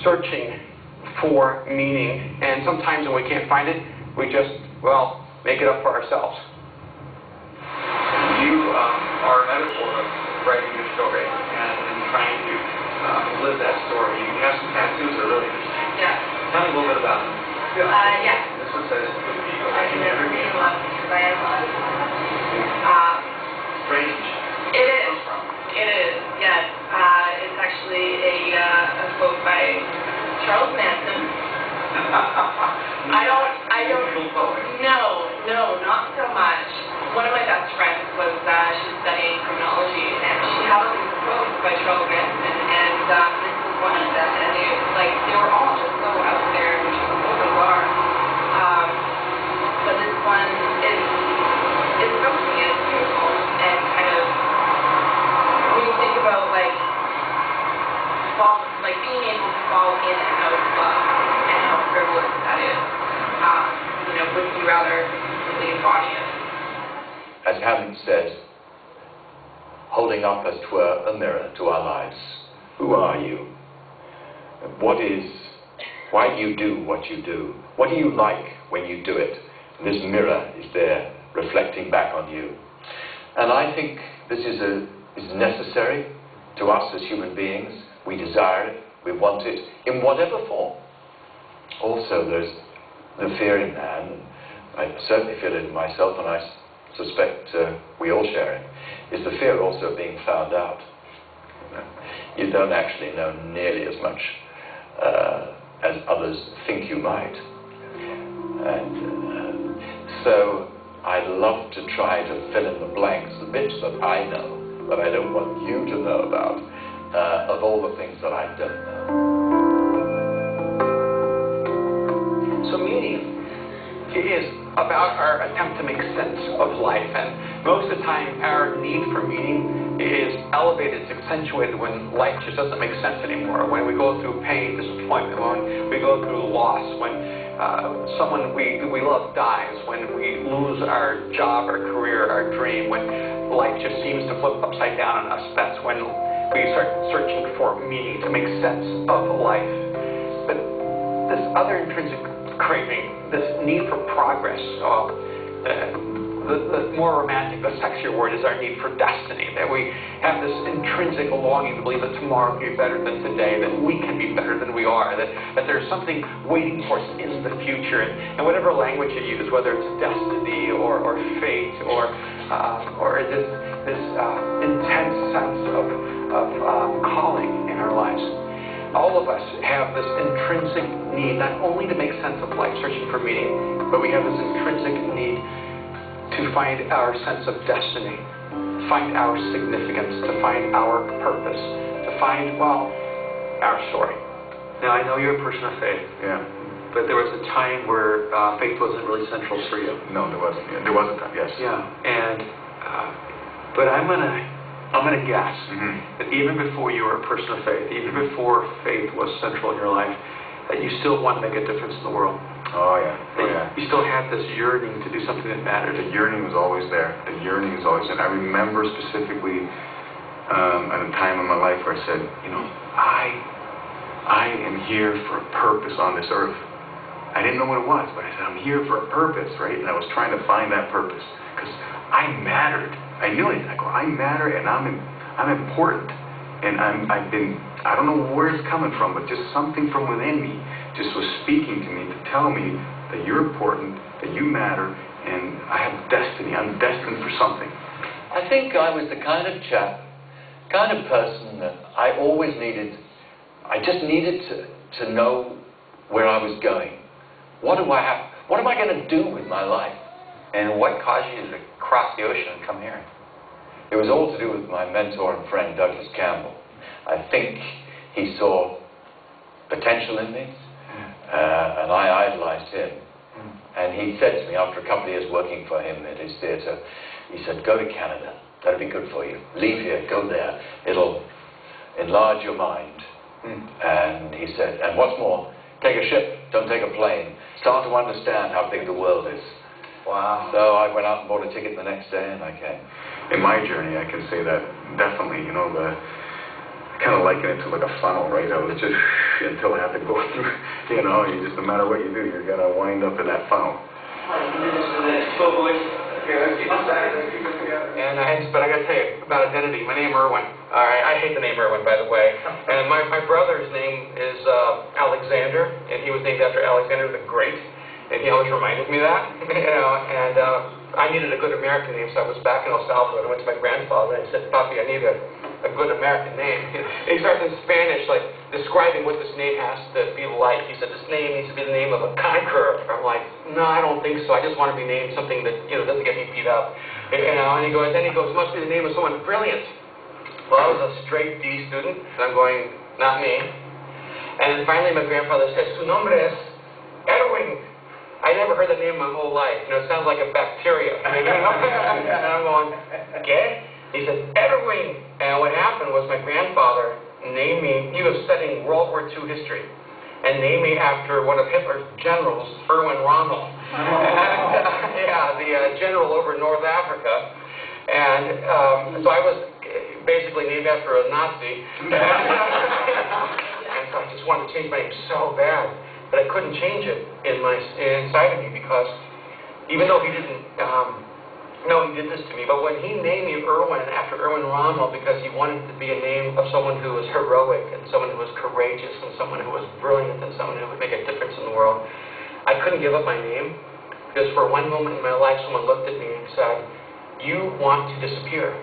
searching for meaning, and sometimes when we can't find it, we just, well, make it up for ourselves. You are a metaphor of writing your story and trying to live that story. You have some tattoos that are really interesting. Yeah. Tell me a little bit about them. Yeah. This one says, I can never be in love because I am loved. Strange. It is. It is, yes. It's actually a quote by Charles Manson. I don't, no, not so much. One of my best friends was, she's studying criminology, and she had all these quotes by Charles Manson, and this was one of them, and they were all just so out there, which was so bizarre. But this one is so to me, it's beautiful, and kind of, when you think about, being able to fall in and out of love, and how frivolous that is, wouldn't you rather really embody it? As Hamlet said, holding up as 'twere a mirror to our lives. Who are you? Why do you do what you do? What do you like when you do it? This mirror is there reflecting back on you. And I think this is necessary to us as human beings. We desire it, we want it, in whatever form. Also, there's the fear in man, I certainly feel it in myself, and I suspect we all share it, is the fear also of being found out. You don't actually know nearly as much as others think you might. And so I love to try to fill in the blanks, the bits that I know, that I don't want you to know about, of all the things that I don't know. So meaning is about our attempt to make sense of life, and most of the time our need for meaning is elevated, it's accentuated when life just doesn't make sense anymore, when we go through pain, disappointment, when we go through loss, when someone we love dies, when we lose our job, our career, our dream, when life just seems to flip upside down on us. That's when we start searching for meaning to make sense of life. But this other intrinsic craving, this need for progress, the more romantic, the sexier word is our need for destiny, that we have this intrinsic longing to believe that tomorrow can be better than today, that we can be better than we are, that there's something waiting for us in the future. And whatever language you use, whether it's destiny or fate or this intense sense of calling in our lives, all of us have this intrinsic need not only to make sense of life, searching for meaning, but we have this intrinsic need to find our sense of destiny, find our significance, to find our purpose, to find, well, our story. Now, I know you're a person of faith. Yeah. But there was a time where faith wasn't really central for you. No, there wasn't. Yeah. There was a time, yes. Yeah. And, but I'm gonna guess that even before you were a person of faith, even before faith was central in your life, that you still want to make a difference in the world. Oh, yeah. You still had this yearning to do something that mattered. The yearning was always there. The yearning was always there. I remember specifically at a time in my life where I said, I am here for a purpose on this earth. I didn't know what it was, but I said, I'm here for a purpose, right? And I was trying to find that purpose because I mattered. I knew it. I go, I matter, and I'm important. And I don't know where it's coming from, but just something from within me just was speaking to me to tell me that you're important, that you matter, and I have destiny. I'm destined for something. I think I was the kind of person that I always needed. I just needed to know where I was going. What am I going to do with my life? And what caused you to cross the ocean and come here? It was all to do with my mentor and friend, Douglas Campbell. I think he saw potential in me, and I idolized him. And he said to me, after a couple of years working for him at his theatre, he said, go to Canada. That'll be good for you. Leave here, go there. It'll enlarge your mind. And he said, and what's more, take a ship, don't take a plane. Start to understand how big the world is. Wow. So I went out and bought a ticket the next day, and I came. In my journey, I can say that definitely, kind of liken it to like a funnel, right? I was just until I have to go through, you know, you just, no matter what you do, you're going to wind up in that funnel. But I got to tell you about identity. My name Irwin. All right, I hate the name Irwin, by the way. And my brother's name is Alexander, and he was named after Alexander the Great. And he always reminded me of that, you know. And I needed a good American name, so I was back in El Salvador. And I went to my grandfather and I said, "Papi, I need a good American name." And he starts in Spanish, like describing what this name has to be like. He said, "This name needs to be the name of a conqueror." I'm like, "No, I don't think so. I just want to be named something that, you know, doesn't get me beat up." You know, and he goes, "It must be the name of someone brilliant." Well, I was a straight D student, and I'm going, "Not me." And then finally my grandfather says, "Su nombre es Erwin." I never heard that name my whole life. You know, it sounds like a bacteria. And I'm going, "¿Qué?" He says, "Erwin." And what happened was my grandfather named me, he was studying World War II history, and named me after one of Hitler's generals, Erwin Rommel. And, the general over North Africa. And so I was basically named after a Nazi. And so I just wanted to change my name so bad. But I couldn't change it inside of me, because even though he didn't know he did this to me, but when he named me Irwin after Erwin Rommel, because he wanted to be a name of someone who was heroic and someone who was courageous and someone who was brilliant and someone who would make a difference in the world, I couldn't give up my name, because for one moment in my life someone looked at me and said, "You want to disappear.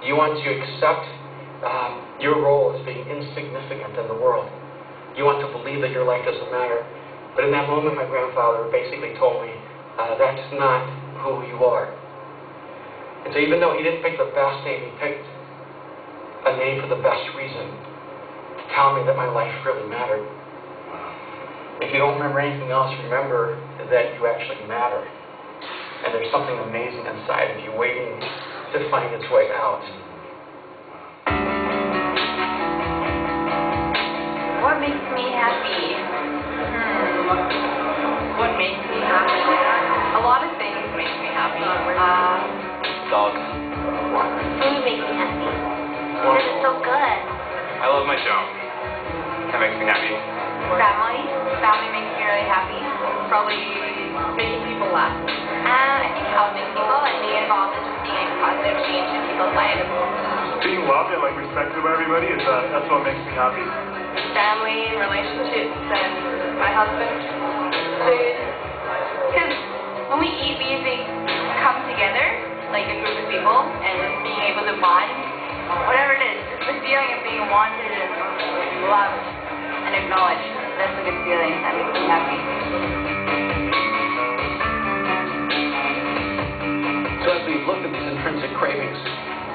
You want to accept your role as being insignificant in the world. You want to believe that your life doesn't matter." But in that moment, my grandfather basically told me, "That's not who you are." And so even though he didn't pick the best name, he picked a name for the best reason, to tell me that my life really mattered. If you don't remember anything else, remember that you actually matter. And there's something amazing inside of you waiting to find its way out. What makes me happy? What makes me happy? A lot of things make me happy. Dogs. Food makes me happy. Because it's so good. I love my job. That makes me happy. Family. Family makes me really happy. Probably making people laugh. I think helping people and being involved in just being a positive change in people's lives. Being loved and like respected by everybody is that's what makes me happy. Family, relationships, and my husband. Food. Because when we eat, we usually come together, like a group of people, and being able to bond, whatever it is, just the feeling of being wanted and loved and acknowledged. That's a good feeling. That makes me happy. So as we've looked at these intrinsic cravings,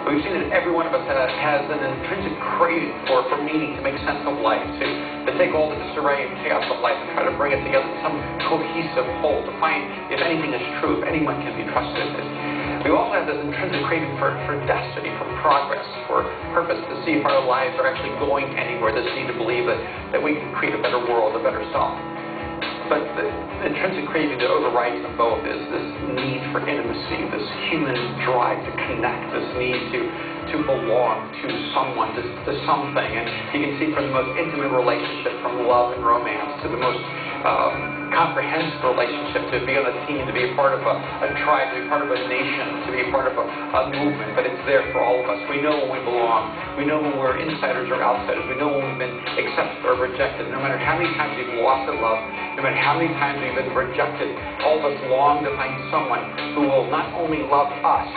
we've seen that every one of us has an intrinsic craving for meaning, to make sense of life, to take all the disarray and chaos of life and try to bring it together in some cohesive whole, to find if anything is true, if anyone can be trusted. We also have this intrinsic craving for destiny, for progress, for purpose, to see if our lives are actually going anywhere, this need to believe that we can create a better world, a better self. But the intrinsic craving that overrides them both is this need for intimacy, this human drive to connect, this need to belong to someone, to something. And you can see from the most intimate relationship, from love and romance, to the most comprehensive relationship, to be on a team, to be a part of a tribe, to be part of a nation, to be a part of a movement. But it's there for all of us. We know when we belong. We know when we're insiders or outsiders. We know when we've been accepted or rejected. No matter how many times we've lost in love, no matter how many times we've been rejected, all of us long to find someone who will not only love us,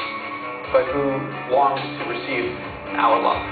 but who longs to receive our love.